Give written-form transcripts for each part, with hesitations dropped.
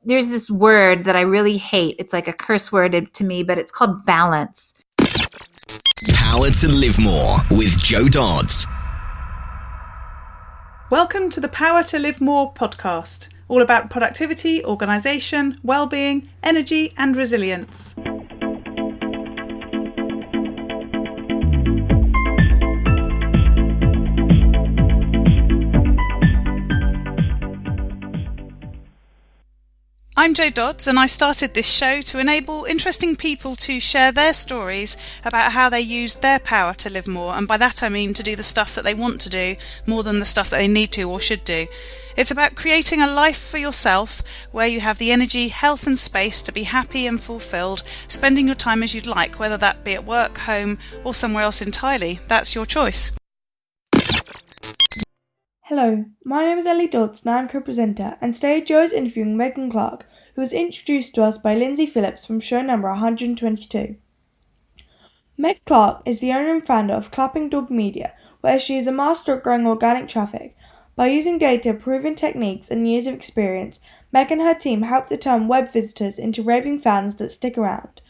there's this word that I really hate. It's like a curse word to me, but it's called balance. Power to Live More with Joe Dodds. Welcome to the Power to Live More podcast, all about productivity, organisation, well-being, energy and resilience. I'm Jo Dodds, and I started this show to enable interesting people to share their stories about how they use their power to live more, and by that I mean to do the stuff that they want to do more than the stuff that they need to or should do. It's about creating a life for yourself where you have the energy, health and space to be happy and fulfilled, spending your time as you'd like, whether that be at work, home or somewhere else entirely. That's your choice. Hello, my name is Ellie Dodds and I'm co-presenter, and today Jo is interviewing Megan Clarke, who was introduced to us by Lindsay Phillips from show number 122. Meg Clarke is the owner and founder of Clapping Dog Media, where she is a master at growing organic traffic. By using data, proven techniques and years of experience, Meg and her team help to turn web visitors into raving fans that stick around.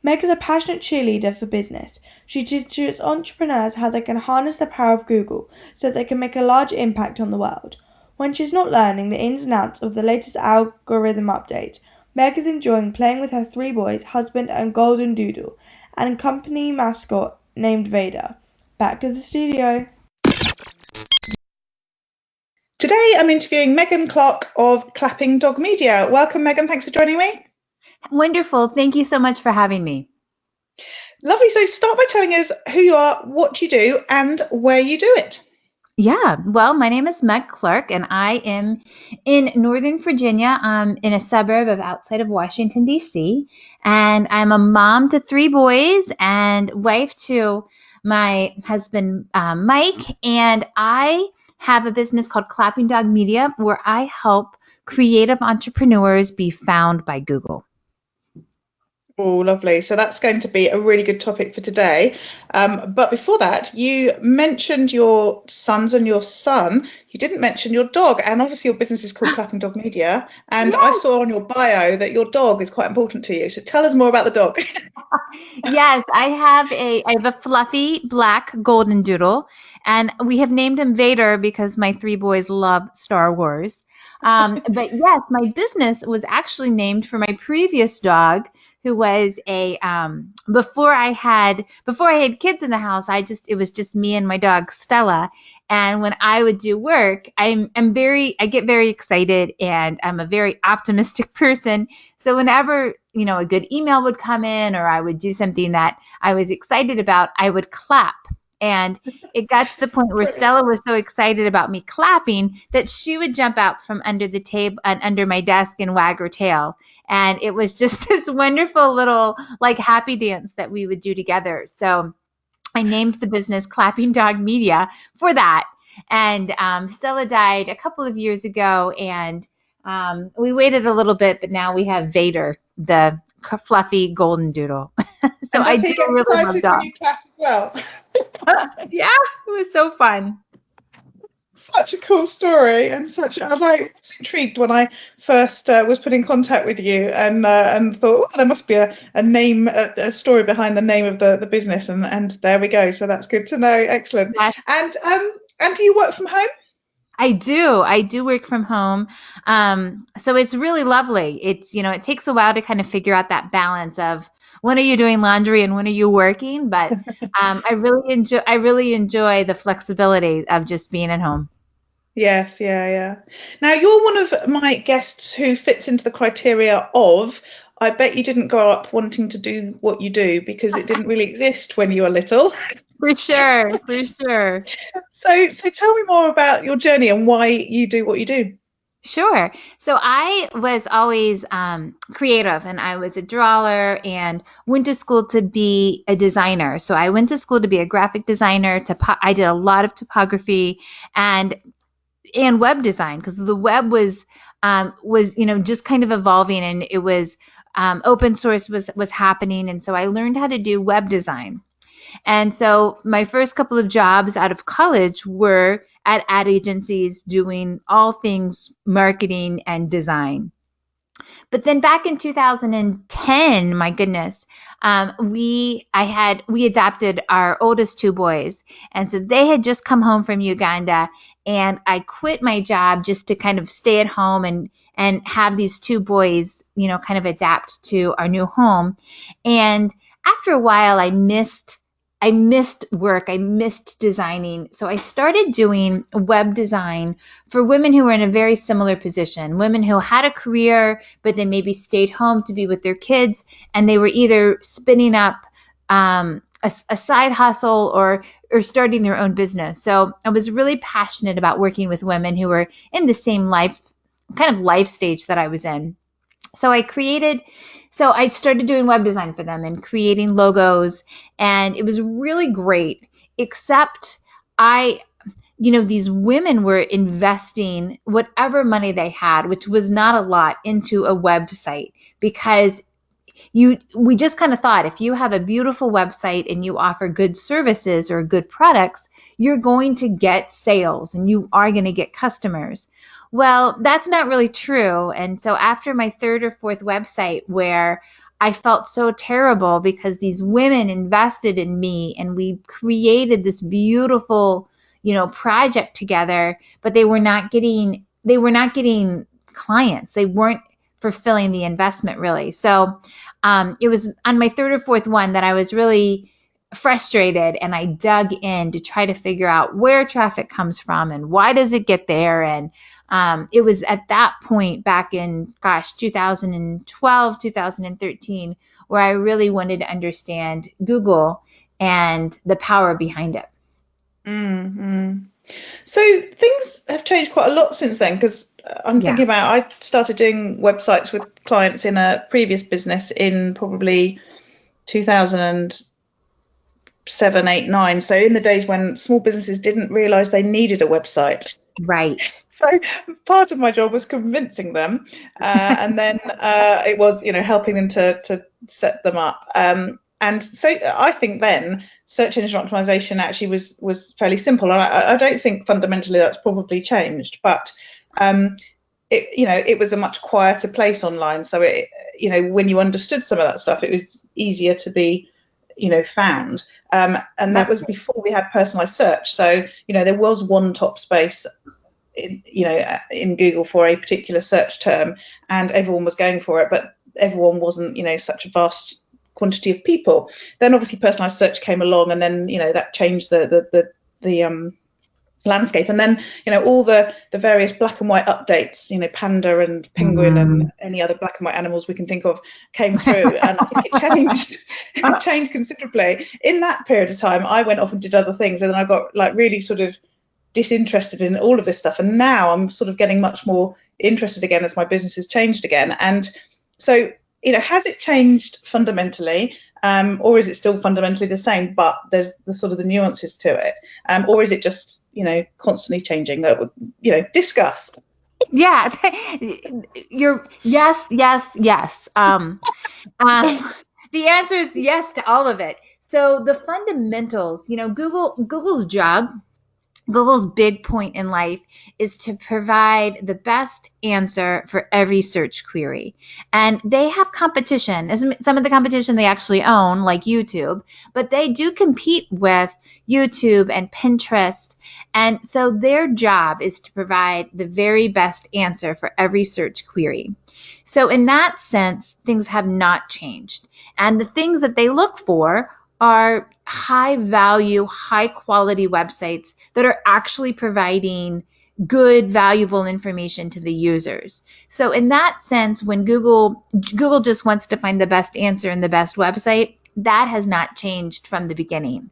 Meg is a passionate cheerleader for business. She teaches entrepreneurs how they can harness the power of Google so they can make a large impact on the world. When she's not learning the ins and outs of the latest algorithm update, Meg is enjoying playing with her 3 boys, husband and golden doodle, and company mascot named Vader. Back to the studio. Today I'm interviewing Megan Clarke of Clapping Dog Media. Welcome, Megan. Thanks for joining me. Wonderful. Thank you so much for having me. Lovely. So start by telling us who you are, what you do, and where you do it. Yeah, well, my name is Meg Clarke, and I am in Northern Virginia, in a suburb of outside of Washington, D.C., and I'm a mom to 3 boys and wife to my husband, Mike, and I have a business called Clapping Dog Media, where I help creative entrepreneurs be found by Google. Oh, lovely. So that's going to be a really good topic for today. But before that, you mentioned your sons and your son. You didn't mention your dog. And obviously your business is called Clapping Dog Media. And yes. I saw on your bio that your dog is quite important to you. So tell us more about the dog. Yes, I have a fluffy black golden doodle. And we have named him Vader because my 3 boys love Star Wars. But yes, my business was actually named for my previous dog, who was before I had kids in the house, it was just me and my dog Stella. And when I would do work, I get very excited, and I'm a very optimistic person. So whenever, a good email would come in, or I would do something that I was excited about, I would clap. And it got to the point where Stella was so excited about me clapping that she would jump out from under the table and under my desk and wag her tail. And it was just this wonderful little happy dance that we would do together. So I named the business Clapping Dog Media for that. And Stella died a couple of years ago, and we waited a little bit, but now we have Vader, the fluffy golden doodle. So I do really love dogs. Well. Yeah, it was so fun. Such a cool story, and I was intrigued when I first was put in contact with you, and thought, there must be a name, a story behind the name of the business, and there we go. So that's good to know. Excellent. Yes. And do you work from home? I do work from home. So it's really lovely. It's, it takes a while to kind of figure out that balance of when are you doing laundry and when are you working? But I really enjoy the flexibility of just being at home. Yes, yeah. Now you're one of my guests who fits into the criteria of, I bet you didn't grow up wanting to do what you do because it didn't really exist when you were little. For sure. So tell me more about your journey and why you do what you do. Sure. So I was always creative, and I was a drawer and went to school to be a designer. So I went to school to be a graphic designer. I did a lot of typography and web design, because the web was just kind of evolving, and it was open source was happening. And so I learned how to do web design. And so my first couple of jobs out of college were at ad agencies doing all things marketing and design. But then back in 2010, my goodness, we adopted our oldest two boys, and so they had just come home from Uganda, and I quit my job just to kind of stay at home and have these two boys, kind of adapt to our new home. And after a while, I missed work. I missed designing. So I started doing web design for women who were in a very similar position, women who had a career, but they maybe stayed home to be with their kids, and they were either spinning up a side hustle or starting their own business. So I was really passionate about working with women who were in the same kind of life stage that I was in. So I started doing web design for them and creating logos, and it was really great, except these women were investing whatever money they had, which was not a lot, into a website, because we just kind of thought if you have a beautiful website and you offer good services or good products, you're going to get sales and you are going to get customers. Well, that's not really true. And so after my third or fourth website, where I felt so terrible because these women invested in me and we created this beautiful, project together, but they were not getting clients. They weren't fulfilling the investment really. So it was on my third or fourth one that I was really frustrated, and I dug in to try to figure out where traffic comes from and why does it get there. And it was at that point back in 2012, 2013, where I really wanted to understand Google and the power behind it. Mm-hmm. So things have changed quite a lot since then, because I'm thinking about, I started doing websites with clients in a previous business in probably 2007, 8, 9. So in the days when small businesses didn't realize they needed a website. Right. So part of my job was convincing them, and then it was, helping them to set them up. And so I think then search engine optimization actually was fairly simple. And I don't think fundamentally that's probably changed, but it was a much quieter place online. So when you understood some of that stuff, it was easier to be, found. And that was before we had personalized search. So, there was one top space in Google for a particular search term, and everyone was going for it, but everyone wasn't, such a vast quantity of people. Then obviously personalized search came along, and then that changed the landscape. And then all the various black and white updates, panda and penguin and any other black and white animals we can think of came through, and I think it changed considerably. In that period of time, I went off and did other things, and then I got really sort of disinterested in all of this stuff, and now I'm sort of getting much more interested again as my business has changed again. And so has it changed fundamentally, or is it still fundamentally the same, but there's the sort of the nuances to it, or is it just constantly changing? That discuss. Yeah, you're yes. The answer is yes to all of it. So the fundamentals, Google's big point in life is to provide the best answer for every search query. And they have competition. Some of the competition they actually own, like YouTube, but they do compete with YouTube and Pinterest. And so their job is to provide the very best answer for every search query. So in that sense, things have not changed. And the things that they look for are high value, high quality websites that are actually providing good, valuable information to the users. So in that sense, when Google just wants to find the best answer and the best website, that has not changed from the beginning.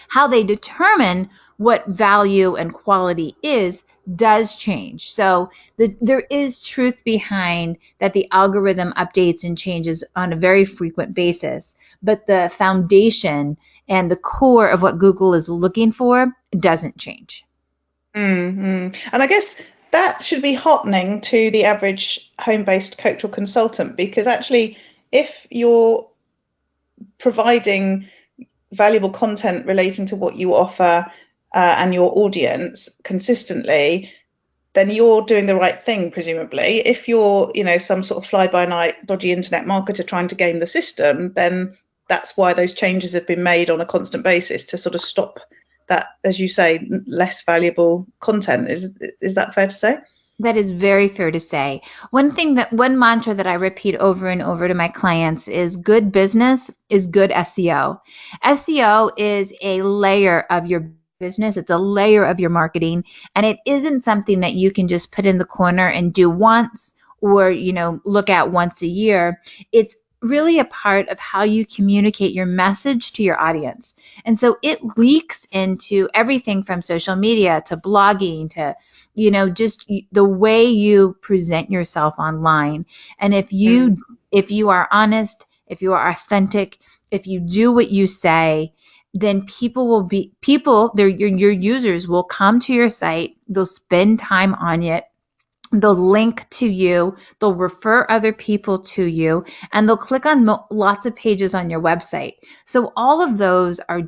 How they determine what value and quality is does change. So there is truth behind that the algorithm updates and changes on a very frequent basis, but the foundation and the core of what Google is looking for doesn't change. Mm-hmm. And I guess that should be heartening to the average home-based coach or consultant, because actually if you're providing valuable content relating to what you offer and your audience consistently, then you're doing the right thing, presumably. If you're, some sort of fly-by-night dodgy internet marketer trying to game the system, then that's why those changes have been made on a constant basis to sort of stop that, as you say, less valuable content. Is that fair to say? That is very fair to say. One mantra that I repeat over and over to my clients is good business is good SEO. SEO is a layer of your business. It's a layer of your marketing, and it isn't something that you can just put in the corner and do once or, look at once a year. It's really a part of how you communicate your message to your audience. And so it leaks into everything from social media to blogging to just the way you present yourself online. And if you are honest, if you are authentic, if you do what you say, then your users will come to your site, they'll spend time on it, they'll link to you, they'll refer other people to you, and they'll click on lots of pages on your website. So all of those are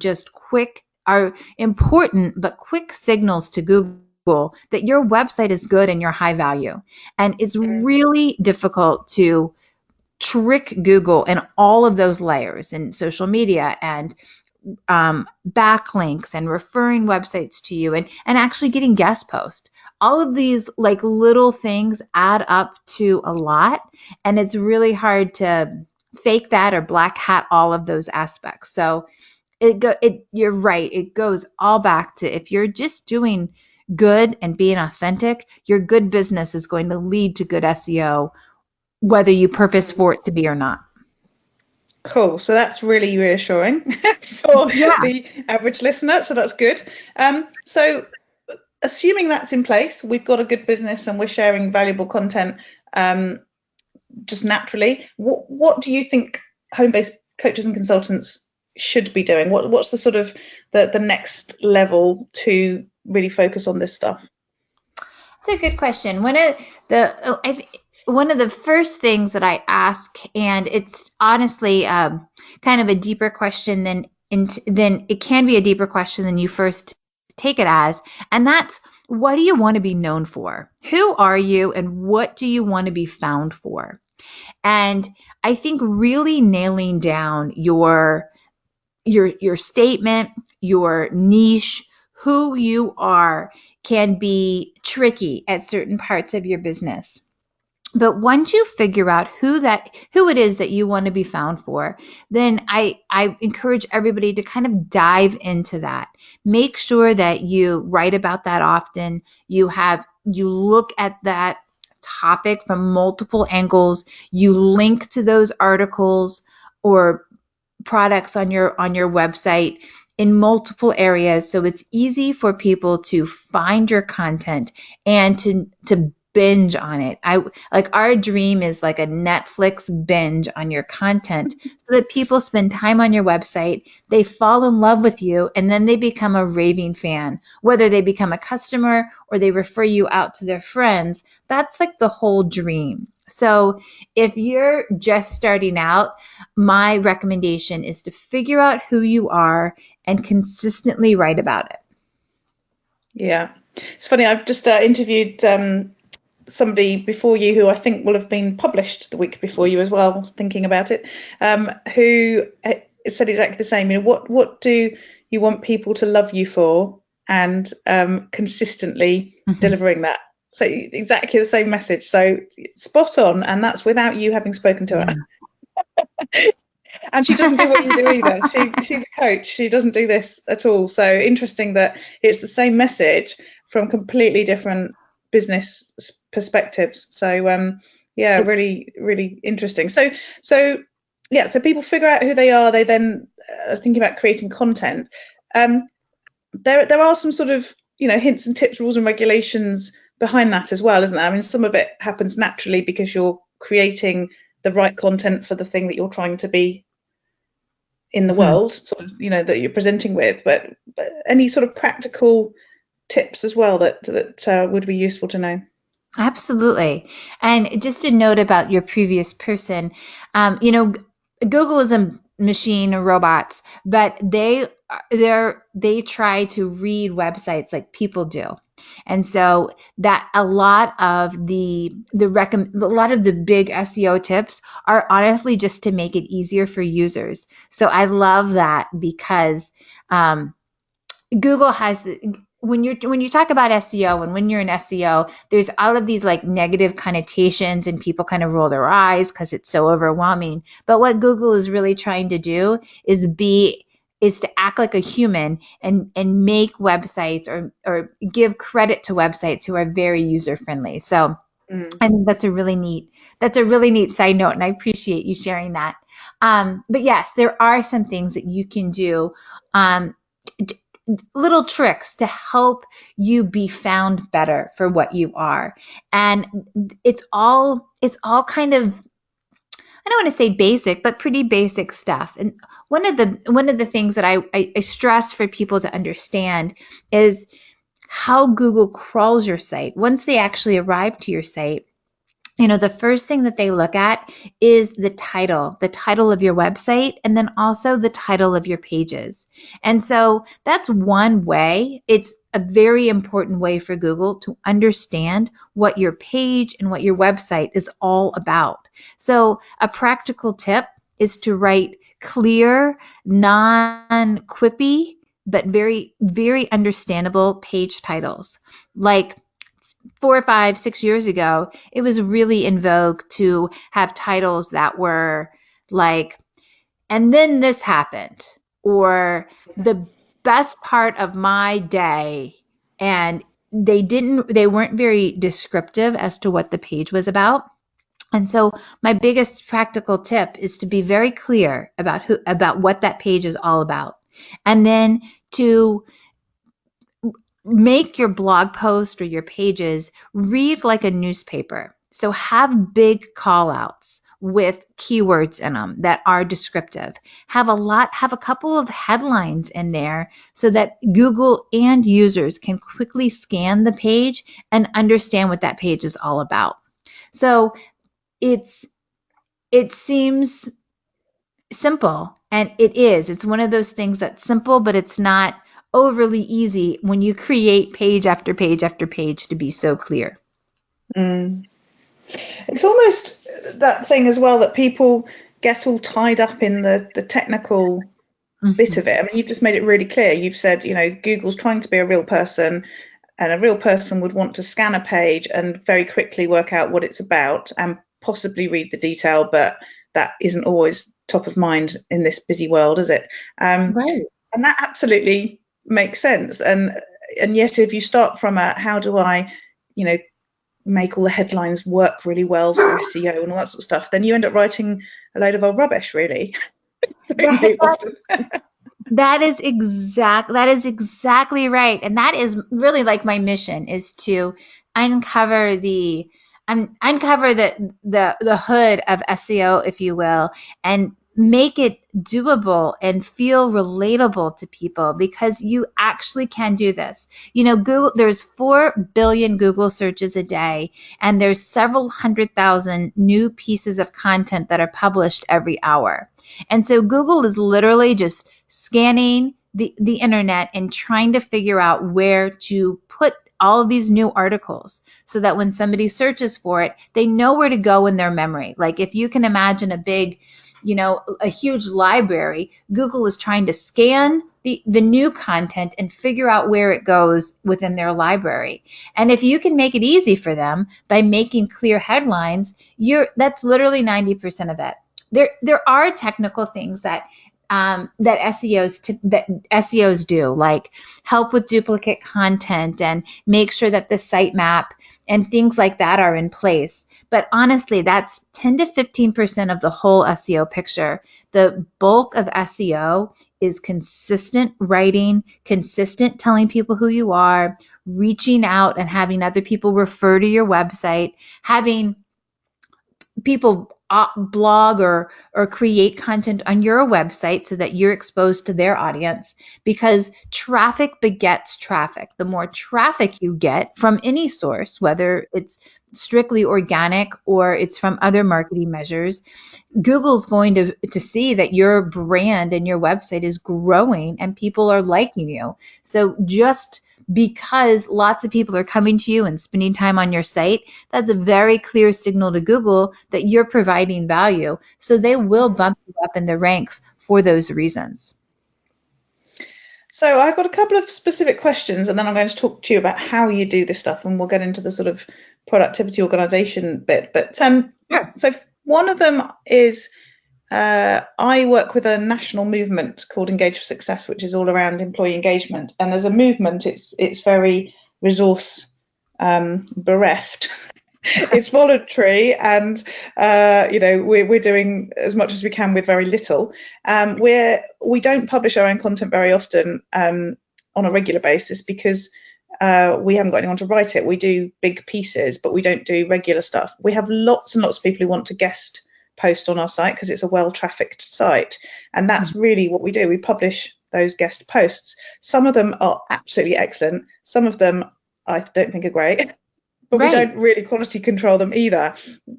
important, but quick signals to Google that your website is good and you're high value. And it's really difficult to trick Google in all of those layers in social media and backlinks and referring websites to you and actually getting guest posts. All of these little things add up to a lot, and it's really hard to fake that or black hat all of those aspects. So you're right. It goes all back to if you're just doing good and being authentic, your good business is going to lead to good SEO, whether you purpose for it to be or not. Cool. So that's really reassuring for the average listener. So that's good. So assuming that's in place, we've got a good business and we're sharing valuable content just naturally. What do you think home-based coaches and consultants should be doing? What's the sort of the next level to really focus on this stuff? That's a good question. One of the first things that I ask, and it's honestly kind of a deeper question than it can be a deeper question than you first take it as, and that's, what do you want to be known for? Who are you, and what do you want to be found for? And I think really nailing down your statement, your niche, who you are, can be tricky at certain parts of your business. But once you figure out who it is that you want to be found for, then I encourage everybody to kind of dive into that. Make sure that you write about that often. You look at that topic from multiple angles. You link to those articles or products on your website in multiple areas, so it's easy for people to find your content and to binge on it. Our dream is like a Netflix binge on your content, so that people spend time on your website, they fall in love with you, and then they become a raving fan. Whether they become a customer or they refer you out to their friends, that's like the whole dream. So if you're just starting out, my recommendation is to figure out who you are and consistently write about it. Yeah. It's funny, I've just interviewed somebody before you who I think will have been published the week before you as well, thinking about it, who said exactly the same. What do you want people to love you for, and consistently delivering that? So exactly the same message. So spot on, and that's without you having spoken to her. And she doesn't do what you do either. She's a coach. She doesn't do this at all. So interesting that it's the same message from completely different business perspectives. So really, really interesting. So people figure out who they are. They then are thinking about creating content. There are some sort of hints and tips, rules and regulations behind that as well, isn't there? I mean, some of it happens naturally because you're creating the right content for the thing that you're trying to be in the world, sort of, that you're presenting with. But any sort of practical tips as well that would be useful to know? Absolutely. And just a note about your previous person, Google is a machine of robots, but they try to read websites like people do. And so that a lot of the big SEO tips are honestly just to make it easier for users. So I love that because Google has when you talk about SEO and when you're in SEO, there's all of these like negative connotations and people kind of roll their eyes because it's so overwhelming. But what Google is really trying to do is to act like a human and make websites or give credit to websites who are very user friendly. So I think that's a really neat side note, and I appreciate you sharing that. But yes, there are some things that you can do. Little tricks to help you be found better for what you are. And it's all kind of, I don't want to say basic, but pretty basic stuff. And one of the things that I stress for people to understand is how Google crawls your site. Once they actually arrive to your site, the first thing that they look at is the title of your website, and then also the title of your pages. And so that's one way. It's a very important way for Google to understand what your page and what your website is all about. So a practical tip is to write clear, non-quippy, but very, very understandable page titles. Like 4 or 5, 6 years ago, it was really in vogue to have titles that were like, and then this happened, or the best part of my day. And they weren't very descriptive as to what the page was about. And so my biggest practical tip is to be very clear about what that page is all about. And then to make your blog post or your pages read like a newspaper. So have big call outs with keywords in them that are descriptive. Have a couple of headlines in there so that Google and users can quickly scan the page and understand what that page is all about. So it seems simple, and it is. It's one of those things that's simple, but it's not overly easy when you create page after page after page to be so clear. It's almost that thing as well that people get all tied up in the technical bit of it. I mean, you've just made it really clear. You've said, Google's trying to be a real person, and a real person would want to scan a page and very quickly work out what it's about and possibly read the detail, but that isn't always top of mind in this busy world, is it? Right. And that absolutely makes sense. And yet if you start from how do I, make all the headlines work really well for SEO and all that sort of stuff, then you end up writing a load of old rubbish, really. That is exactly right. And that is really like my mission, is to uncover the hood of SEO, if you will, and make it doable and feel relatable to people, because you actually can do this. Google, there's 4 billion Google searches a day, and there's several 100,000 new pieces of content that are published every hour. And so Google is literally just scanning the internet and trying to figure out where to put all of these new articles so that when somebody searches for it, they know where to go in their memory. Like if you can imagine a big, a huge library, Google is trying to scan the new content and figure out where it goes within their library. And if you can make it easy for them by making clear headlines, that's literally 90% of it. There are technical things that SEOs do, like help with duplicate content and make sure that the sitemap and things like that are in place. But honestly, that's 10 to 15% of the whole SEO picture. The bulk of SEO is consistent writing, consistent telling people who you are, reaching out and having other people refer to your website, having people blog or create content on your website so that you're exposed to their audience, because traffic begets traffic. The more traffic you get from any source, whether it's strictly organic or it's from other marketing measures, Google's going to see that your brand and your website is growing and people are liking you. So just because lots of people are coming to you and spending time on your site, that's a very clear signal to Google that you're providing value. So they will bump you up in the ranks for those reasons. So I've got a couple of specific questions, and then I'm going to talk to you about how you do this stuff, and we'll get into the sort of productivity organization bit. But Sure. So one of them is I work with a national movement called Engage for Success, which is all around employee engagement. And as a movement, it's very resource bereft. It's voluntary, and we're doing as much as we can with very little. We don't publish our own content very often on a regular basis because we haven't got anyone to write it. We do big pieces, but we don't do regular stuff. We have lots and lots of people who want to guest post on our site because it's a well-trafficked site, and that's really what we do. We publish those guest posts. Some of them are absolutely excellent. Some of them I don't think are great. But we don't really quality control them either.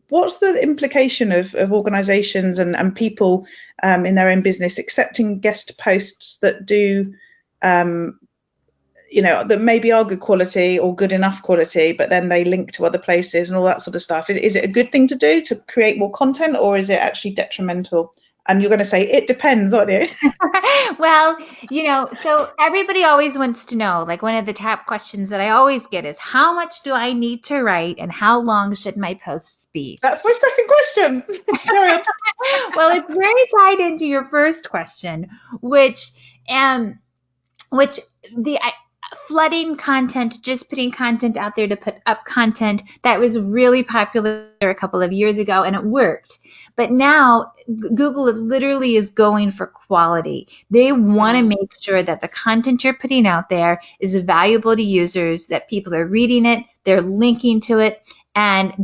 What's the implication of organisations and people in their own business accepting guest posts that do, that maybe are good quality or good enough quality, but then they link to other places and all that sort of stuff? Is it a good thing to do to create more content, or is it actually detrimental? And you're going to say it depends, aren't you? Well, so everybody always wants to know, like one of the top questions that I always get is, how much do I need to write and how long should my posts be? That's my second question. Carry on. Well, it's very tied into your first question, which flooding content, just putting content out there to put up content, that was really popular a couple of years ago, and it worked. But now Google literally is going for quality. They want to make sure that the content you're putting out there is valuable to users, that people are reading it, they're linking to it, and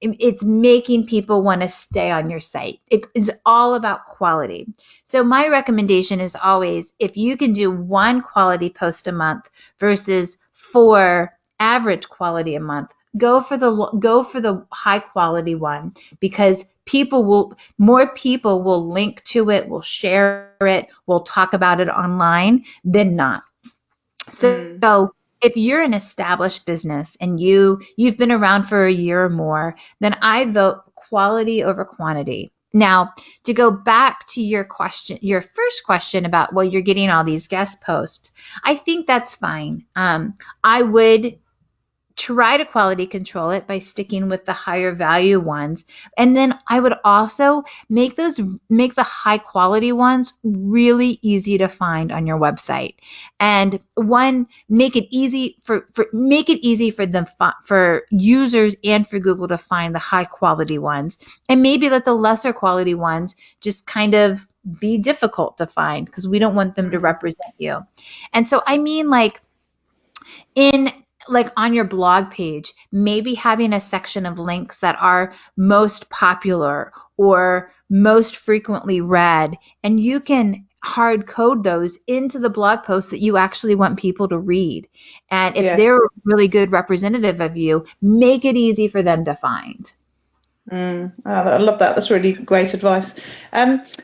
it's making people want to stay on your site. It is all about quality. So my recommendation is always, if you can do one quality post a month versus 4 average quality a month, go for the high quality one, because more people will link to it, will share it, will talk about it online than not. So if you're an established business and you've been around for a year or more, then I vote quality over quantity. Now, to go back to your first question about, well, you're getting all these guest posts, I think that's fine. I would try to quality control it by sticking with the higher value ones. And then I would also make the high quality ones really easy to find on your website. And make it easy for users and for Google to find the high quality ones, and maybe let the lesser quality ones just kind of be difficult to find, because we don't want them to represent you. And so I mean, on your blog page, maybe having a section of links that are most popular or most frequently read, and you can hard code those into the blog post that you actually want people to read. And if they're a really good representative of you, make it easy for them to find. I love that. That's really great advice.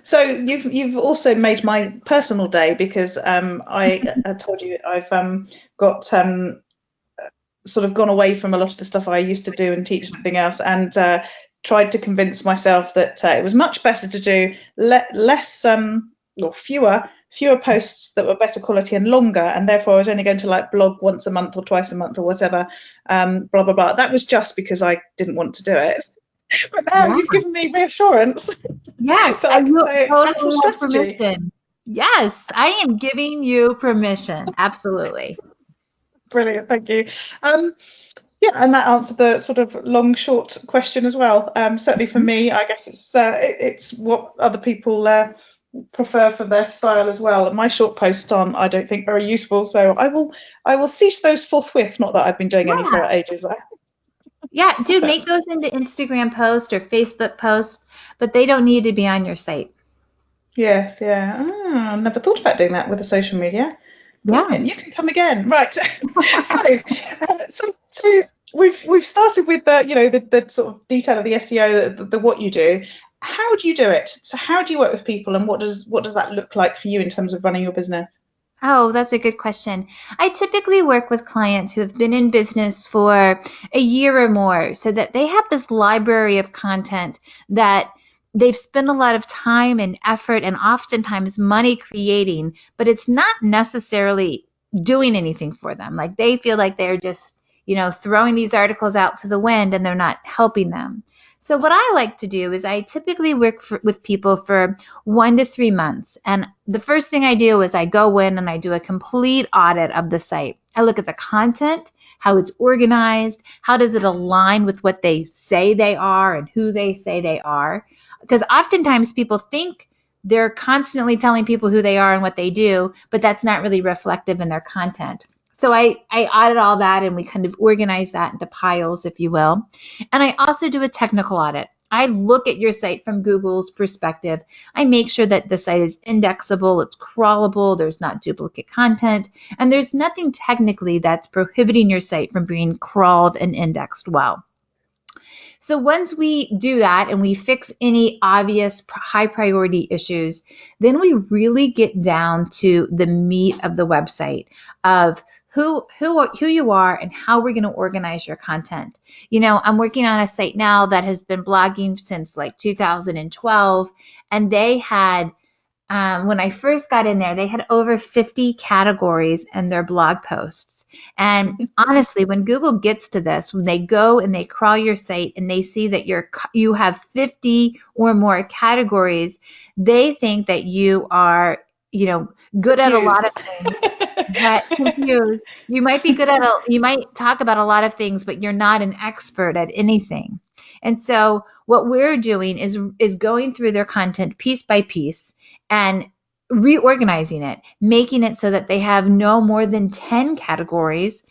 So you've also made my personal day, because I told you I've got sort of gone away from a lot of the stuff I used to do and teach and everything else, and tried to convince myself that it was much better to do fewer posts that were better quality and longer, and therefore I was only going to blog once a month or twice a month or whatever, blah blah blah. That was just because I didn't want to do it. But now you've given me reassurance. Yes, so I will totally have permission. Yes, I am giving you permission. Absolutely. Brilliant, thank you. And that answered the sort of long short question as well. Certainly for me, I guess it's what other people prefer for their style as well. My short posts aren't, I don't think, very useful, so I will cease those forthwith. Not that I've been doing any for ages. Yeah, do make those into Instagram posts or Facebook posts, but they don't need to be on your site. Yes, I've never thought about doing that with the social media. Yeah, you can come again, right? So we've started with the sort of detail of the SEO, the what you do. How do you do it? So how do you work with people, and what does that look like for you in terms of running your business? Oh, that's a good question. I typically work with clients who have been in business for a year or more so that they have this library of content that they've spent a lot of time and effort and oftentimes money creating, but it's not necessarily doing anything for them. Like they feel like they're just, throwing these articles out to the wind and they're not helping them. So what I like to do is I typically work with people for 1 to 3 months. And the first thing I do is I go in and I do a complete audit of the site. I look at the content, how it's organized, how does it align with what they say they are and who they say they are. Because oftentimes people think they're constantly telling people who they are and what they do, but that's not really reflective in their content. So I audit all that and we kind of organize that into piles, if you will. And I also do a technical audit. I look at your site from Google's perspective. I make sure that the site is indexable, it's crawlable, there's not duplicate content, and there's nothing technically that's prohibiting your site from being crawled and indexed well. So once we do that and we fix any obvious high priority issues, then we really get down to the meat of the website of who you are and how we're going to organize your content. I'm working on a site now that has been blogging since like 2012, and they had when I first got in there, they had over 50 categories in their blog posts. And honestly, when Google gets to this, when they go and they crawl your site and they see that you have 50 or more categories, they think that you are, good at a lot of things. But confused. You might be good at you might talk about a lot of things, but you're not an expert at anything. And so what we're doing is going through their content piece by piece and reorganizing it, making it so that they have no more than 10 categories.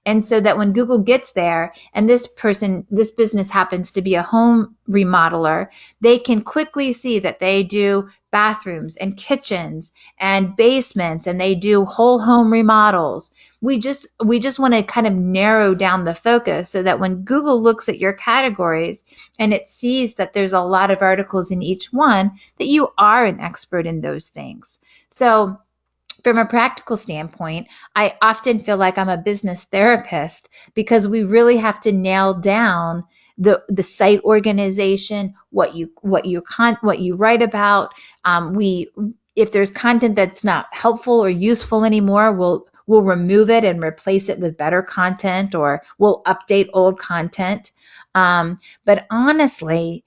And so that when Google gets there and this business happens to be a home remodeler, they can quickly see that they do bathrooms and kitchens and basements and they do whole home remodels. We just want to kind of narrow down the focus so that when Google looks at your categories and it sees that there's a lot of articles in each one, that you are an expert in those things. So from a practical standpoint, I often feel like I'm a business therapist because we really have to nail down the site organization, what you write about. If there's content that's not helpful or useful anymore, we'll remove it and replace it with better content, or we'll update old content. But honestly,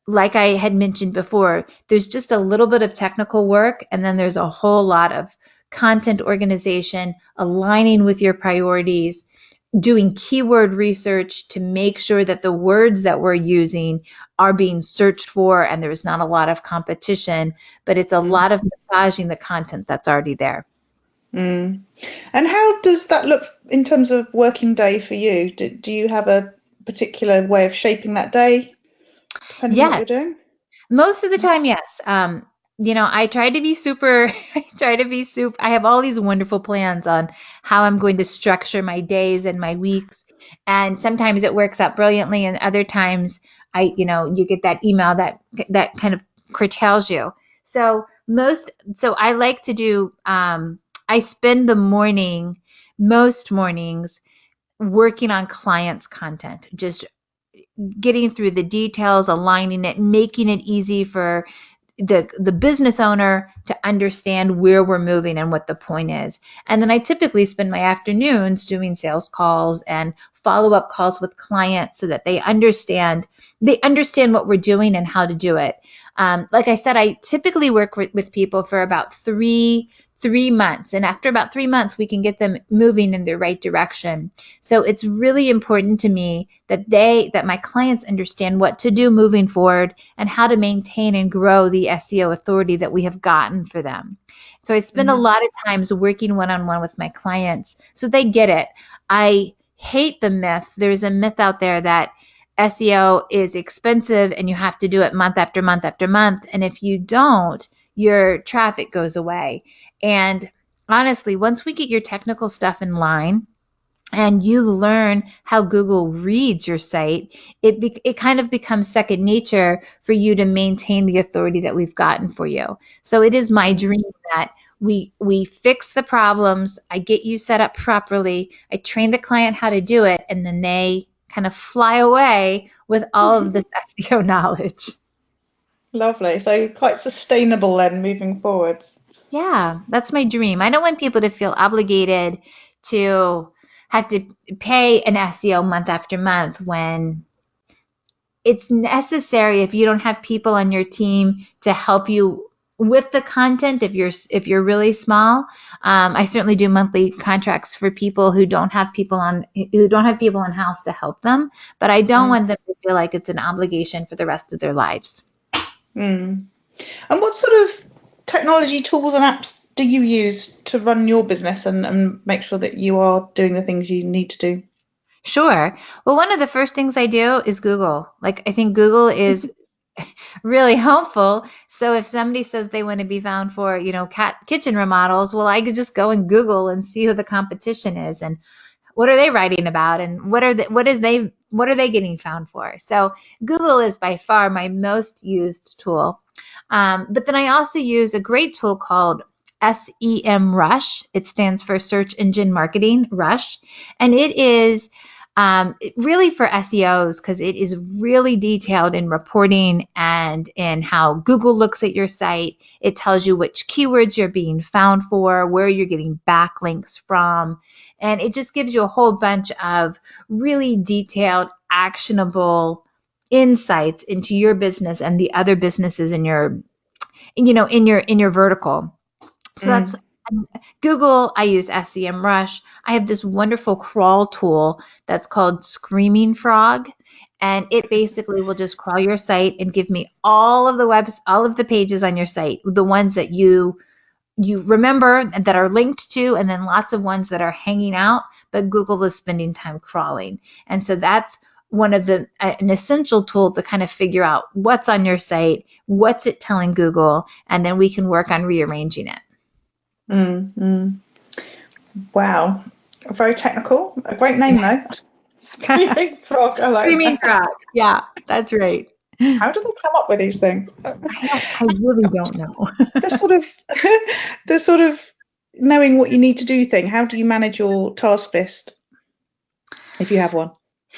like I had mentioned before, there's just a little bit of technical work, and then there's a whole lot of content organization, aligning with your priorities, doing keyword research to make sure that the words that we're using are being searched for and there's not a lot of competition, but it's a lot of massaging the content that's already there. And how does that look in terms of working day for you? Do you have a particular way of shaping that day? Depending on what you're doing? Most of the time, yes. I try to be super, I have all these wonderful plans on how I'm going to structure my days and my weeks. And sometimes it works out brilliantly. And other times you get that email that kind of curtails you. So I like to do, I spend most mornings working on clients' content, just getting through the details, aligning it, making it easy for the business owner to understand where we're moving and what the point is. And then I typically spend my afternoons doing sales calls and follow-up calls with clients so that they understand what we're doing and how to do it. Like I said, I typically work with people for about three months. And after about 3 months, we can get them moving in the right direction. So it's really important to me that my clients understand what to do moving forward and how to maintain and grow the SEO authority that we have gotten for them. So I spend a lot of times working one-on-one with my clients so they get it. I hate the myth. There's a myth out there that SEO is expensive and you have to do it month after month after month. And if you don't, your traffic goes away. And honestly, once we get your technical stuff in line and you learn how Google reads your site, it kind of becomes second nature for you to maintain the authority that we've gotten for you. So it is my dream that we fix the problems. I get you set up properly. I train the client how to do it, and then they kind of fly away with all of this SEO knowledge. Lovely. So quite sustainable then moving forwards. Yeah, that's my dream. I don't want people to feel obligated to have to pay an SEO month after month when it's necessary if you don't have people on your team to help you with the content. If you're really small, I certainly do monthly contracts for people who don't have people in house to help them, but I don't want them to feel like it's an obligation for the rest of their lives. And what sort of technology tools and apps do you use to run your business and make sure that you are doing the things you need to do? Sure. Well, one of the first things I do is Google. Like, I think Google is really helpful. So if somebody says they want to be found for, kitchen remodels, well, I could just go and Google and see who the competition is and what are they writing about and what are they getting found for. So Google is by far my most used tool. But then I also use a great tool called SEM Rush. It stands for Search Engine Marketing Rush. And it is really for SEOs because it is really detailed in reporting and in how Google looks at your site. It tells you which keywords you're being found for, where you're getting backlinks from, and it just gives you a whole bunch of really detailed, actionable insights into your business and the other businesses in your vertical. So that's Google. I use SEM Rush. I have this wonderful crawl tool that's called Screaming Frog, and it basically will just crawl your site and give me all of the pages on your site, the ones that you remember that are linked to, and then lots of ones that are hanging out, but Google is spending time crawling. And so that's one of an essential tool to kind of figure out what's on your site, what's it telling Google, and then we can work on rearranging it. Wow. Very technical. A great name though. Screaming Frog. I like Screaming that. Frog. Yeah, that's right. How do they come up with these things? I really don't know. the sort of knowing what you need to do thing. How do you manage your task list if you have one?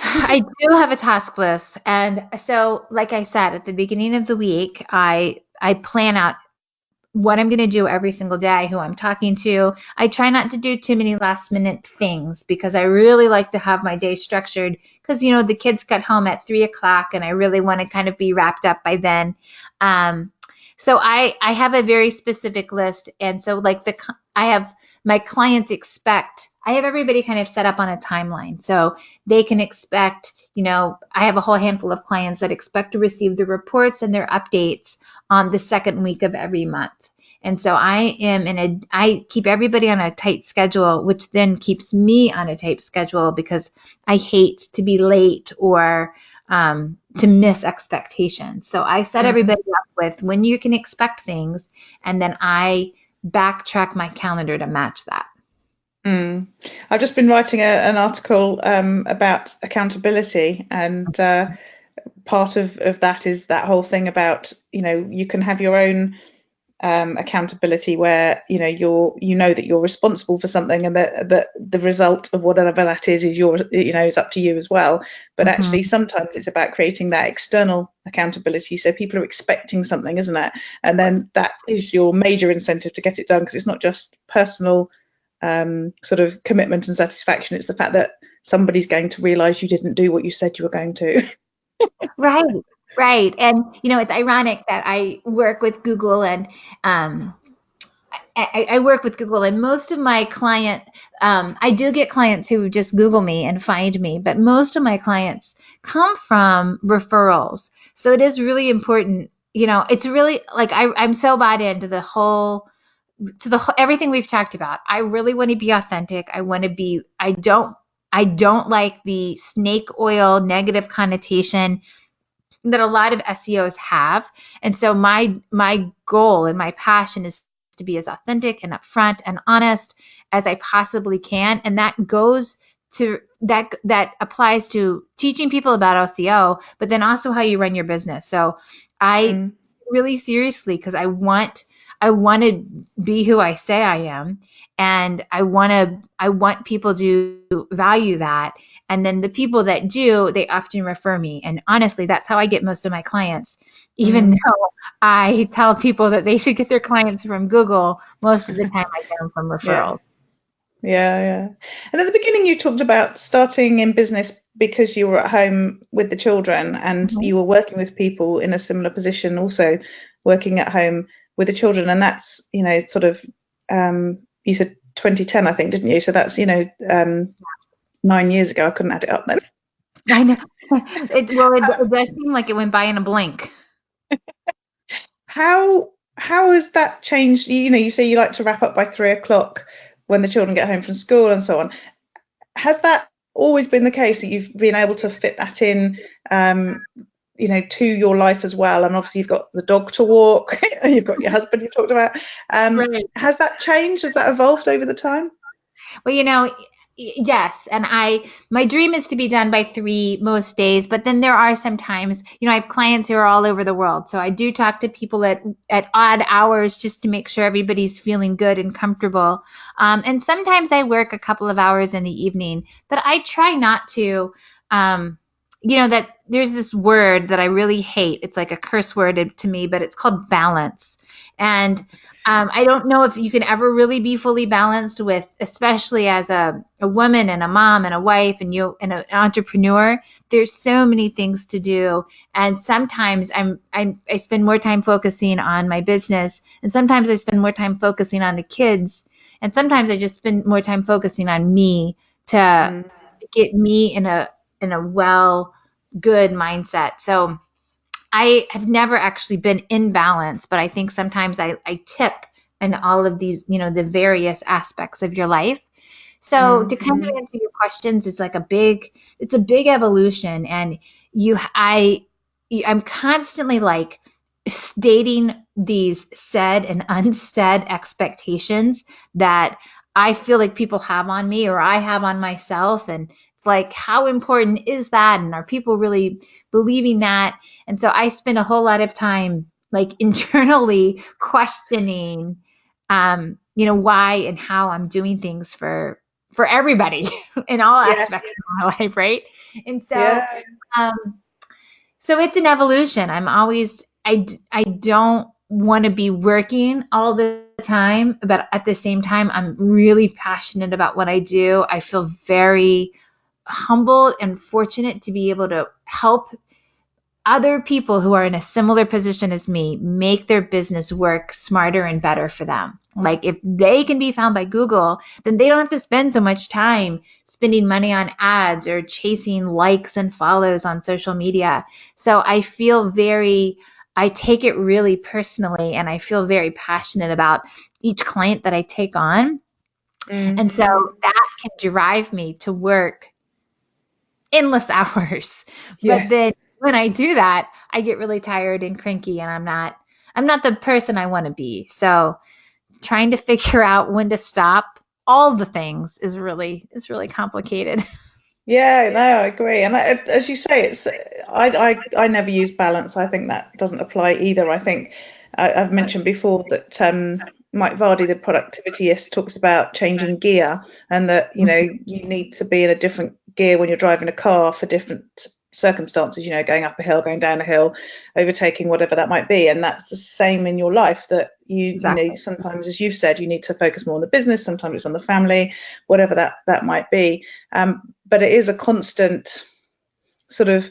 I do have a task list. And so, like I said, at the beginning of the week, I plan out what I'm going to do every single day, who I'm talking to. I try not to do too many last minute things because I really like to have my day structured because, the kids get home at 3:00 and I really want to kind of be wrapped up by then. So I have a very specific list. And so I have my clients I have everybody kind of set up on a timeline. So they can expect, I have a whole handful of clients that expect to receive the reports and their updates on the second week of every month. And so I keep everybody on a tight schedule, which then keeps me on a tight schedule because I hate to be late or to miss expectations. So I set everybody up with when you can expect things, and then I backtrack my calendar to match that. I've just been writing an article about accountability, and part of that is that whole thing about you can have your own accountability where that you're responsible for something, and that the result of whatever that is is up to you as well. But actually sometimes it's about creating that external accountability, so people are expecting something, isn't it? And then that is your major incentive to get it done, because it's not just personal sort of commitment and satisfaction, it's the fact that somebody's going to realize you didn't do what you said you were going to. Right. And, it's ironic that I work with Google and I work with Google, and most of my I do get clients who just Google me and find me, but most of my clients come from referrals. So it is really important, it's really like I'm so bought into everything we've talked about. I really want to be authentic. I don't like the snake oil negative connotation that a lot of SEOs have. And so my goal and my passion is to be as authentic and upfront and honest as I possibly can. And that goes to that applies to teaching people about SEO, but then also how you run your business. So I really seriously, because I want want to be who I say I am, and I want people to value that. And then the people that do, they often refer me. And honestly, that's how I get most of my clients. Even though I tell people that they should get their clients from Google, most of the time I get them from referrals. Yeah. And at the beginning, you talked about starting in business because you were at home with the children, and you were working with people in a similar position, also working at home with the children. And that's, sort of, you said 2010, I think, didn't you? So that's, 9 years ago. I couldn't add it up then. I know. It does seem like it went by in a blink. How has that changed? You say you like to wrap up by 3 o'clock when the children get home from school and so on. Has that always been the case, that you've been able to fit that in, to your life as well? And obviously you've got the dog to walk, and you've got your husband you talked about. Right. Has that changed? Has that evolved over the time? Well, yes. And my dream is to be done by 3 most days, but then there are some times, I have clients who are all over the world. So I do talk to people at odd hours just to make sure everybody's feeling good and comfortable. And sometimes I work a couple of hours in the evening, but I try not to, that there's this word that I really hate. It's like a curse word to me, but it's called balance. And I don't know if you can ever really be fully balanced with, especially as a woman and a mom and a wife and an entrepreneur. There's so many things to do, and sometimes I spend more time focusing on my business, and sometimes I spend more time focusing on the kids, and sometimes I just spend more time focusing on me to get me in a good mindset. So I have never actually been in balance, but I think sometimes I tip in all of these, the various aspects of your life. So to kind of answer your questions, it's a big evolution. And I'm constantly stating these said and unsaid expectations that I feel like people have on me or I have on myself. And it's like, how important is that? And are people really believing that? And so I spend a whole lot of time internally questioning, why and how I'm doing things for everybody in all aspects of my life. Right. And so, so it's an evolution. I don't want to be working all the time, but at the same time, I'm really passionate about what I do. I feel very humbled and fortunate to be able to help other people who are in a similar position as me make their business work smarter and better for them. If they can be found by Google, then they don't have to spend so much time spending money on ads or chasing likes and follows on social media. So I take it really personally, and I feel very passionate about each client that I take on. And so that can drive me to work endless hours. But then when I do that, I get really tired and cranky, and I'm not the person I want to be. So trying to figure out when to stop all the things is really complicated. Yeah, no, I agree. And as you say, I never use balance. I think that doesn't apply either. I think I've mentioned before that Mike Vardy, the productivityist, talks about changing gear, and that you need to be in a different gear when you're driving a car for different circumstances, going up a hill, going down a hill, overtaking, whatever that might be. And that's the same in your life, that sometimes, as you've said, you need to focus more on the business, sometimes it's on the family, whatever that might be. But it is a constant sort of,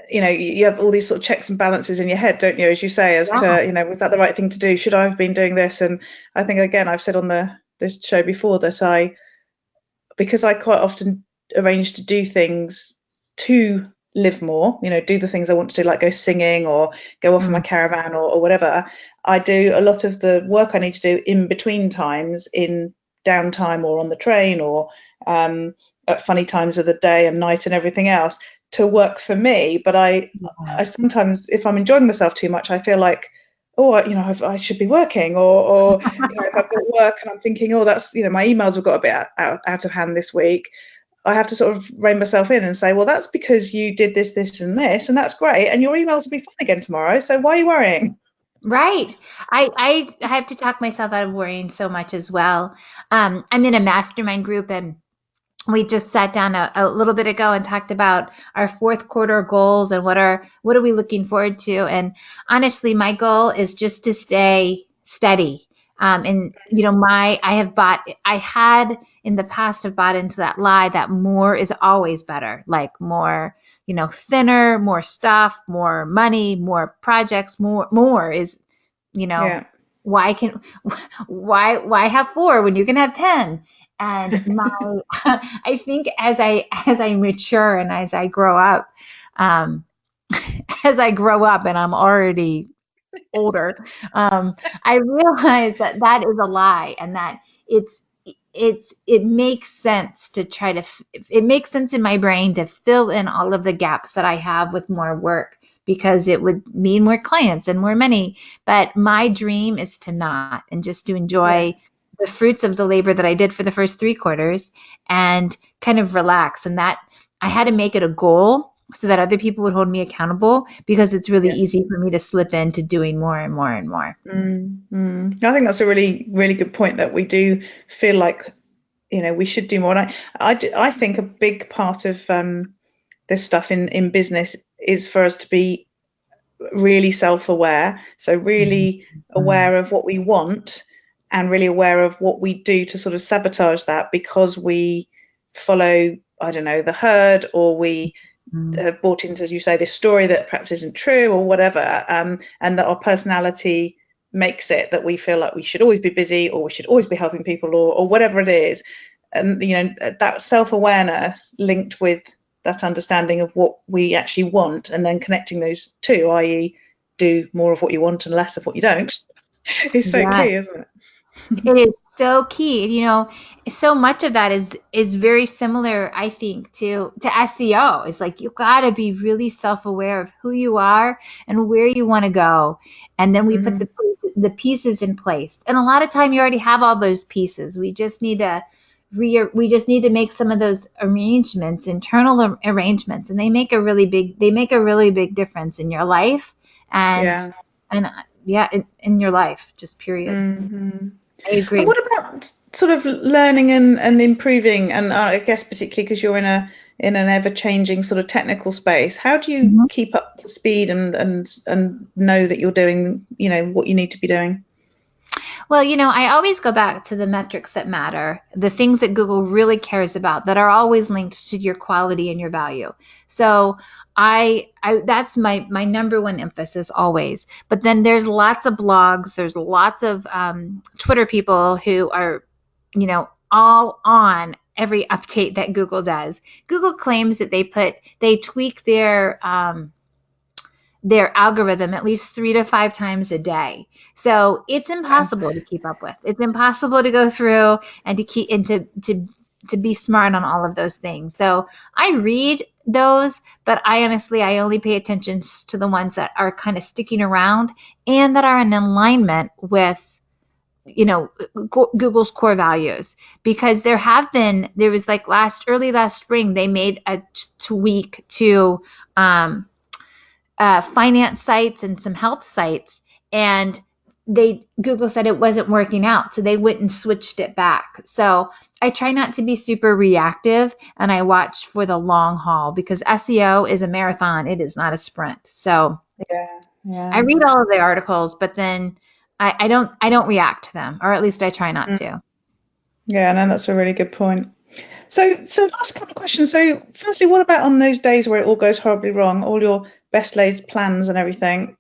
you have all these sort of checks and balances in your head, don't you, as you say, as to, was that the right thing to do? Should I have been doing this? And I think, again, I've said on this show before that because I quite often arrange to do things to live more, do the things I want to do, like go singing or go off in my caravan or whatever. I do a lot of the work I need to do in between times, in downtime or on the train or at funny times of the day and night and everything else, to work for me. But I sometimes, if I'm enjoying myself too much, I feel like, I should be working, or if I've got work and I'm thinking, that's, my emails have got a bit out of hand this week, I have to sort of rein myself in and say, well, that's because you did this, and this, and that's great, and your emails will be fine again tomorrow, so why are you worrying? Right. I have to talk myself out of worrying so much as well. I'm in a mastermind group, and we just sat down a little bit ago and talked about our fourth quarter goals and what are we looking forward to. And honestly, my goal is just to stay steady. And I had in the past have bought into that lie that more is always better, like more, thinner, more stuff, more money, more projects, more is, you know, Yeah. why can, why have four when you can have 10? And I think as I mature and as I grow up, um, and I'm already older, I realize that that is a lie, and that it's it makes sense to try to it makes sense in my brain to fill in all of the gaps that I have with more work, because it would mean more clients and more money. But my dream is to not, and just to Yeah. enjoy the fruits of the labor that I did for the first three quarters and kind of relax. And that I had to make it a goal so that other people would hold me accountable, because it's really Yes. easy for me to slip into doing more and more and more. I think that's a really, really good point, that we do feel like, we should do more. And I think a big part of this stuff in business is for us to be really self-aware. So really aware of what we want, and really aware of what we do to sort of sabotage that, because we follow, I don't know, the herd, or we Mhm. have bought into, as you say, this story that perhaps isn't true, or whatever, and that our personality makes it that we feel like we should always be busy, or we should always be helping people, or whatever it is. And that self-awareness linked with that understanding of what we actually want, and then connecting those two, i.e. do more of what you want and less of what you don't, is so Yeah, key, isn't it? it is so key. So much of that is very similar, I think, to SEO. It's like you got to be really self-aware of who you are and where you want to go, and then we put Mm-hmm. the pieces in place. And a lot of time, you already have all those pieces. We just need to make some of those arrangements, internal arrangements, and they make a really big difference in your life, and Yeah. and yeah, in your life, just period. Mm-hmm. I And agree. what about sort of learning and improving? And I guess particularly because you're in an ever changing sort of technical space, how do you Mhm. keep up to speed and know that you're doing, what you need to be doing? Well, I always go back to the metrics that matter, the things that Google really cares about, that are always linked to your quality and your value. So that's my number one emphasis always. But then there's lots of blogs, there's lots of Twitter people who are, all on every update that Google does. Google claims that they tweak their algorithm at least 3 to 5 times a day. So it's Wow. impossible to keep up with. It's impossible to go through and to keep and to be smart on all of those things. So I read those, but I only pay attention to the ones that are kind of sticking around and that are in alignment with Google's core values, because there was like early last spring, they made a tweak to um, finance sites and some health sites, and Google said it wasn't working out, so they went and switched it back. So I try not to be super reactive, and I watch for the long haul, because SEO is a marathon, it is not a sprint. So Yeah, I yeah. read all of the articles, but then I don't react to them, or at least I try not Mm. to. Yeah, no, that's a really good point. So last couple of questions. So firstly, what about on those days where it all goes horribly wrong, all your best laid plans and everything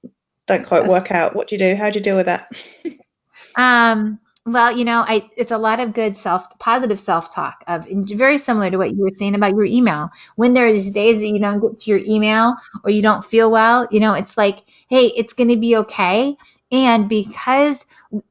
don't quite Yes. work out? What do you do? How do you deal with that? Well, it's a lot of good positive self-talk, very similar to what you were saying about your email. When there is days that you don't get to your email or you don't feel well, it's like, hey, it's going to be okay. And because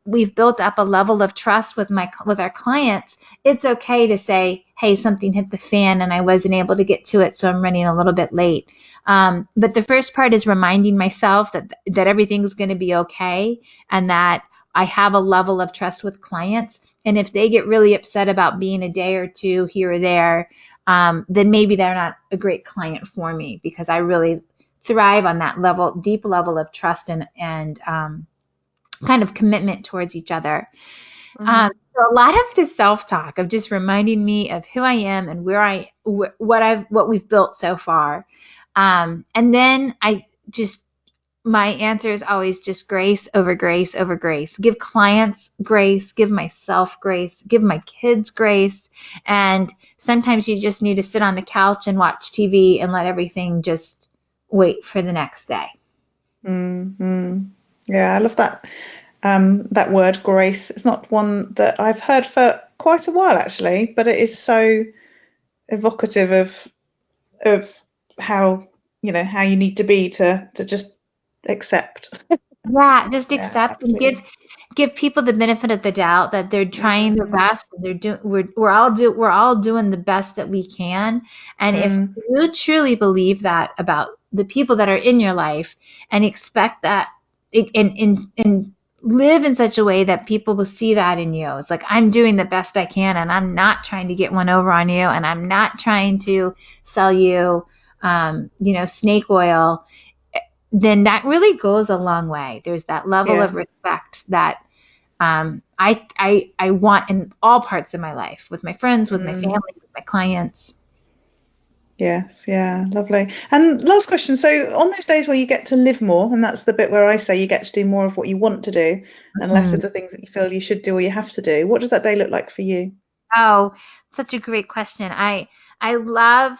we've built up a level of trust with our clients, it's okay to say, hey, something hit the fan and I wasn't able to get to it, so I'm running a little bit late. But the first part is reminding myself that everything's going to be okay, and that I have a level of trust with clients. And if they get really upset about being a day or two here or there, then maybe they're not a great client for me, because I really thrive on that deep level of trust and kind of commitment towards each other. So a lot of it is self-talk, of just reminding me of who I am and what we've built so far. And then my answer is always just grace over grace over grace. Give clients grace, give myself grace, give my kids grace. And sometimes you just need to sit on the couch and watch TV and let everything just wait for the next day. Yeah, I love that. That word grace. It's not one that I've heard for quite a while, actually, but it is so evocative of how you need to be to just accept. Yeah, just accept and absolutely. give people the benefit of the doubt that they're trying their best and they're doing we're all doing the best that we can. And if you truly believe that about the people that are in your life and expect that and live in such a way that people will see that in you. It's like, I'm doing the best I can and I'm not trying to get one over on you and I'm not trying to sell you snake oil. Then that really goes a long way. There's that level of respect that I want in all parts of my life, with my friends, with my family, with my clients. Yes, yeah, lovely. And last question. So on those days where you get to live more, and that's the bit where I say you get to do more of what you want to do and less of the things that you feel you should do or you have to do, what does that day look like for you? Oh, such a great question. I love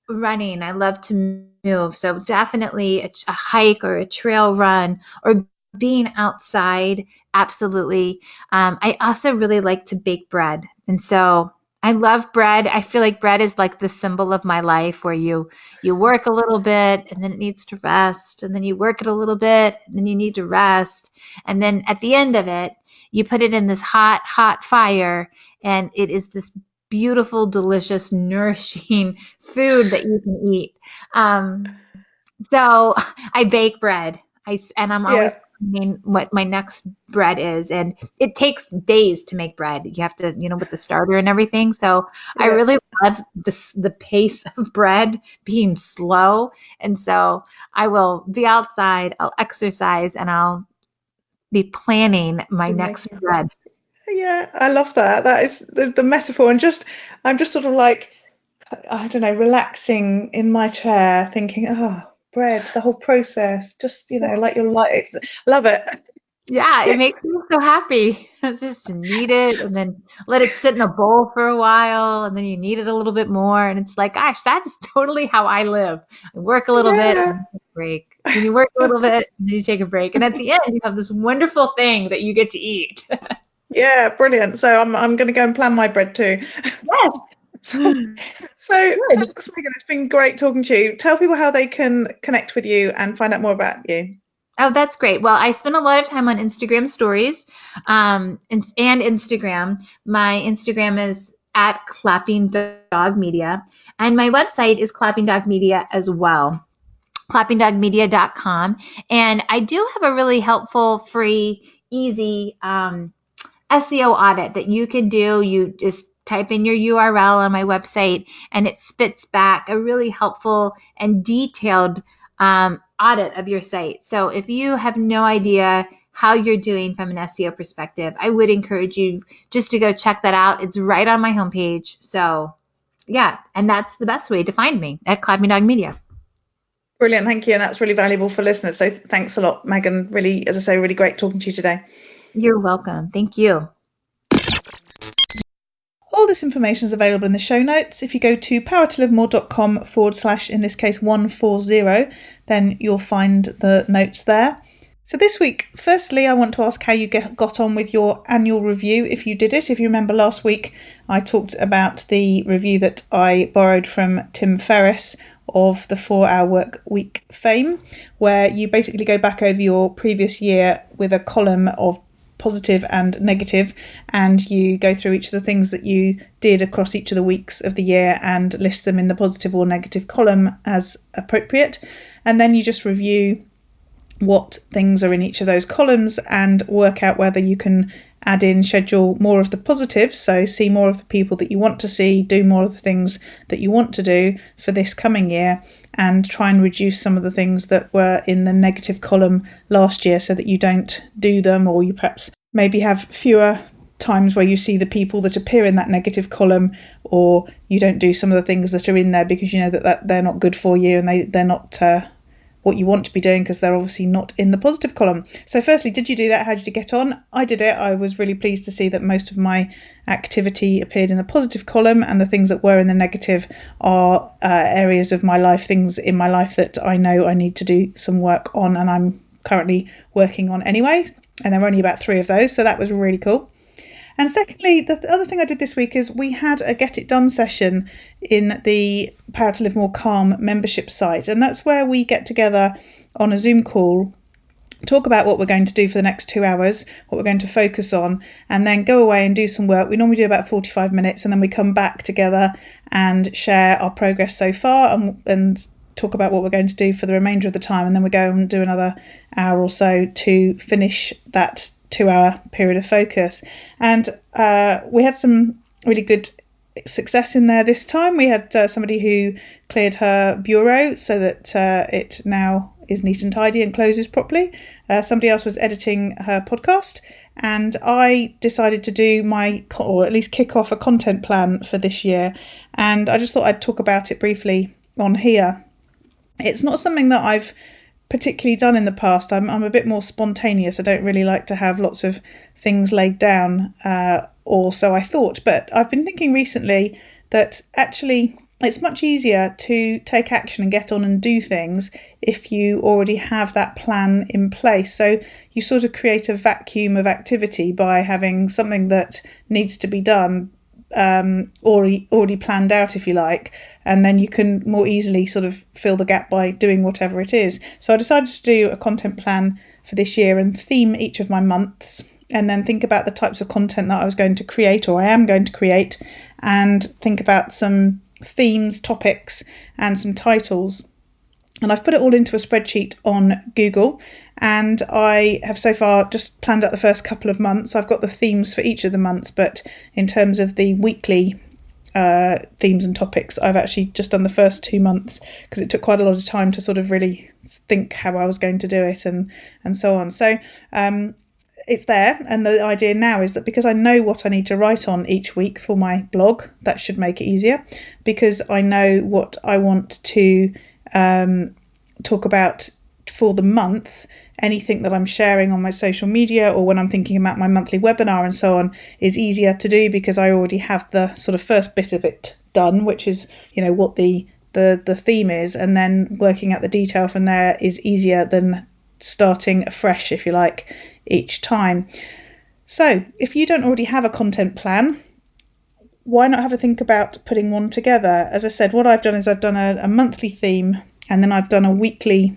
running. I love to move. So definitely a hike or a trail run or being outside. Absolutely. I also really like to bake bread. And so I love bread. I feel like bread is like the symbol of my life, where you work a little bit and then it needs to rest. And then you work it a little bit and then you need to rest. And then at the end of it, you put it in this hot, hot fire, and it is this beautiful, delicious, nourishing food that you can eat. So I bake bread. I'm always planning what my next bread is, and it takes days to make bread. You have to, with the starter and everything. So I really love the pace of bread being slow, and so I will be outside, I'll exercise, and I'll be planning my next bread. Yeah, I love that. That is the metaphor, and I'm just sort of like, I don't know, relaxing in my chair, thinking, oh, bread, the whole process, just like your life. Love it. Yeah, it makes me so happy. Just to knead it and then let it sit in a bowl for a while, and then you knead it a little bit more, and it's like, gosh, that's totally how I live. I work a little bit and then take a break. And you work a little bit and then you take a break, and at the end you have this wonderful thing that you get to eat. Yeah, brilliant. So I'm going to go and plan my bread too. Yes. So thanks, Megan. It's been great talking to you. Tell people how they can connect with you and find out more about you. Oh, that's great. Well, I spend a lot of time on Instagram stories and Instagram. My Instagram is at Clapping Dog Media, and my website is Clapping Dog Media as well, clappingdogmedia.com. And I do have a really helpful, free, easy SEO audit that you can do. You just type in your URL on my website, and it spits back a really helpful and detailed audit of your site. So if you have no idea how you're doing from an SEO perspective, I would encourage you just to go check that out. It's right on my homepage. So yeah, and that's the best way to find me, at Clapping Dog Media. Brilliant, thank you. And that's really valuable for listeners. So thanks a lot, Megan. Really, as I say, really great talking to you today. You're welcome. Thank you. All this information is available in the show notes. If you go to powertolivemore.com/, in this case 140, then you'll find the notes there. So this week, firstly, I want to ask how you got on with your annual review, if you did it. If you remember last week, I talked about the review that I borrowed from Tim Ferriss of the 4-Hour Work Week fame, where you basically go back over your previous year with a column of positive and negative, and you go through each of the things that you did across each of the weeks of the year and list them in the positive or negative column as appropriate, and then you just review what things are in each of those columns and work out whether you can add in, schedule more of the positives, so see more of the people that you want to see, do more of the things that you want to do for this coming year, and try and reduce some of the things that were in the negative column last year so that you don't do them, or you perhaps maybe have fewer times where you see the people that appear in that negative column, or you don't do some of the things that are in there because you know that they're not good for you and they're not what you want to be doing, because they're obviously not in the positive column. So firstly, did you do that? How did you get on? I did it. I was really pleased to see that most of my activity appeared in the positive column, and the things that were in the negative are areas of my life, things in my life that I know I need to do some work on, and I'm currently working on anyway. And there were only about 3 of those, so that was really cool. And secondly, the other thing I did this week is we had a Get It Done session in the Power to Live More Calm membership site. And that's where we get together on a Zoom call, talk about what we're going to do for the next 2 hours, what we're going to focus on, and then go away and do some work. We normally do about 45 minutes, and then we come back together and share our progress so far and talk about what we're going to do for the remainder of the time. And then we go and do another hour or so to finish that 2-hour period of focus. And we had some really good success in there this time. We had somebody who cleared her bureau so that it now is neat and tidy and closes properly. Somebody else was editing her podcast, and I decided to do or at least kick off a content plan for this year. And I just thought I'd talk about it briefly on here. It's not something that I've particularly done in the past. I'm a bit more spontaneous. I don't really like to have lots of things laid down, or so I thought. But I've been thinking recently that actually it's much easier to take action and get on and do things if you already have that plan in place. So you sort of create a vacuum of activity by having something that needs to be done already planned out, if you like, and then you can more easily sort of fill the gap by doing whatever it is. So I decided to do a content plan for this year and theme each of my months, and then think about the types of content that I was going to create, or I am going to create, and think about some themes, topics, and some titles. And I've put it all into a spreadsheet on Google, and I have so far just planned out the first couple of months. I've got the themes for each of the months, but in terms of the weekly themes and topics, I've actually just done the first 2 months, because it took quite a lot of time to sort of really think how I was going to do it and so on. So it's there, and the idea now is that because I know what I need to write on each week for my blog, that should make it easier, because I know what I want to talk about for the month. Anything that I'm sharing on my social media, or when I'm thinking about my monthly webinar and so on, is easier to do because I already have the sort of first bit of it done, which is, you know, what the theme is, and then working out the detail from there is easier than starting afresh, if you like, each time. So if you don't already have a content plan, why not have a think about putting one together? As I said, what I've done is I've done a monthly theme, and then I've done a weekly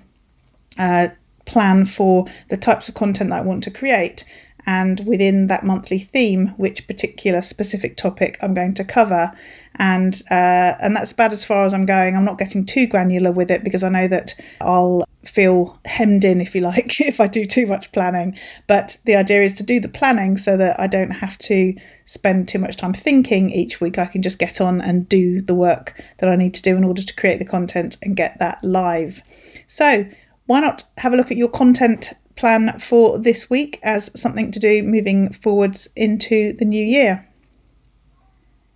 plan for the types of content that I want to create, and within that monthly theme, which particular specific topic I'm going to cover. And that's about as far as I'm going. I'm not getting too granular with it, because I know that I'll feel hemmed in, if you like, if I do too much planning. But the idea is to do the planning so that I don't have to spend too much time thinking each week. I can just get on and do the work that I need to do in order to create the content and get that live. So why not have a look at your content plan for this week as something to do moving forwards into the new year?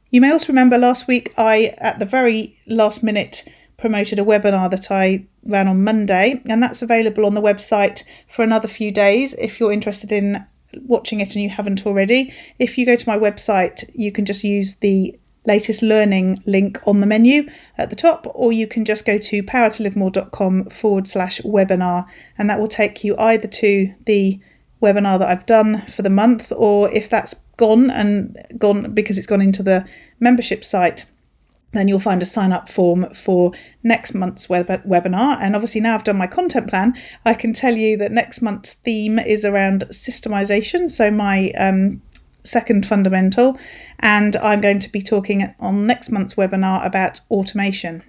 You may also remember last week I, at the very last minute, promoted a webinar that I ran on Monday, and that's available on the website for another few days if you're interested in watching it and you haven't already. If you go to my website, you can just use the latest learning link on the menu at the top, or you can just go to powertolivemore.com/webinar, and that will take you either to the webinar that I've done for the month, or if that's gone because it's gone into the membership site, then you'll find a sign up form for next month's webinar. And obviously now I've done my content plan, I can tell you that next month's theme is around systemization, so my second fundamental, and I'm going to be talking on next month's webinar about automation.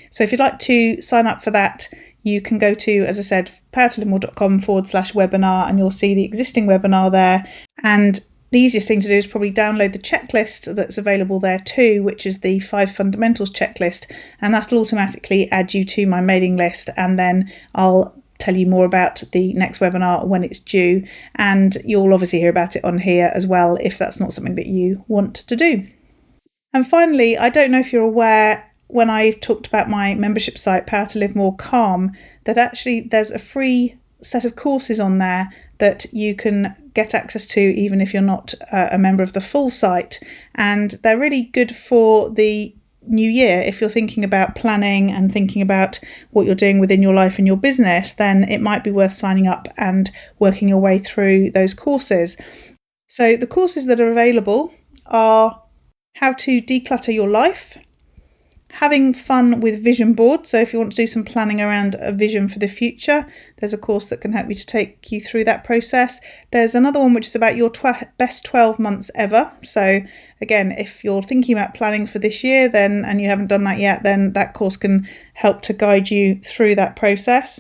So if you'd like to sign up for that, you can go to, as I said, powertolivemore.com/webinar, and you'll see the existing webinar there. And the easiest thing to do is probably download the checklist that's available there too, which is the 5 fundamentals checklist, and that'll automatically add you to my mailing list, and then I'll tell you more about the next webinar when it's due, and you'll obviously hear about it on here as well if that's not something that you want to do. And finally, I don't know if you're aware, when I talked about my membership site, Power to Live More Calm, that actually there's a free set of courses on there that you can get access to even if you're not a member of the full site, and they're really good for the new year. If you're thinking about planning and thinking about what you're doing within your life and your business, then it might be worth signing up and working your way through those courses. So the courses that are available are how to declutter your life, having fun with vision boards. So if you want to do some planning around a vision for the future, there's a course that can help you to take you through that process. There's another one which is about your best 12 months ever. So again, if you're thinking about planning for this year then and you haven't done that yet, then that course can help to guide you through that process.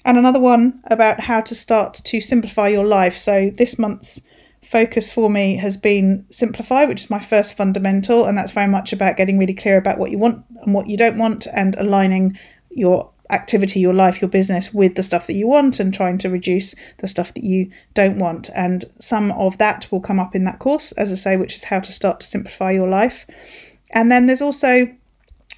And another one about how to start to simplify your life. So this month's focus for me has been simplify, which is my first fundamental, and that's very much about getting really clear about what you want and what you don't want, and aligning your activity, your life, your business with the stuff that you want, and trying to reduce the stuff that you don't want. And some of that will come up in that course, as I say, which is how to start to simplify your life. And then there's also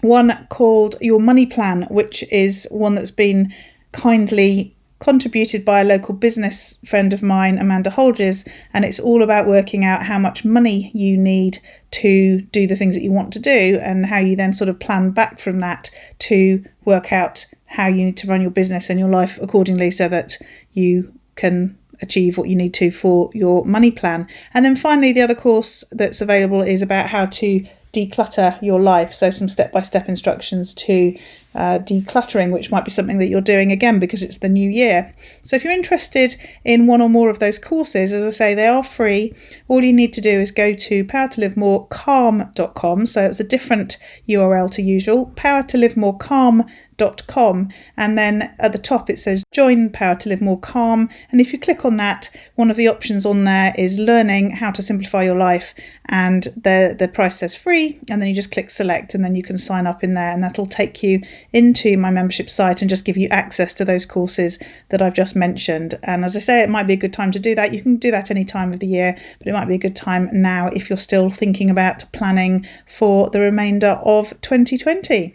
one called Your Money Plan, which is one that's been kindly contributed by a local business friend of mine, Amanda Holges, and it's all about working out how much money you need to do the things that you want to do, and how you then sort of plan back from that to work out how you need to run your business and your life accordingly so that you can achieve what you need to for your money plan. And then finally, the other course that's available is about how to declutter your life, so some step-by-step instructions to decluttering, which might be something that you're doing again because it's the new year. So if you're interested in one or more of those courses, as I say, they are free. All you need to do is go to powertolivemorecalm.com, so it's a different URL to usual, powertolivemorecalm.com, and then at the top it says join Power to Live More Calm, and if you click on that, one of the options on there is learning how to simplify your life, and the price says free, and then you just click select, and then you can sign up in there, and that'll take you into my membership site and just give you access to those courses that I've just mentioned. And as I say, it might be a good time to do that. You can do that any time of the year, but it might be a good time now if you're still thinking about planning for the remainder of 2020.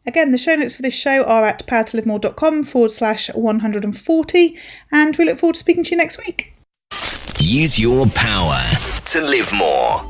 Again, the show notes for this show are at powertolivemore.com/140, and we look forward to speaking to you next week. Use your power to live more.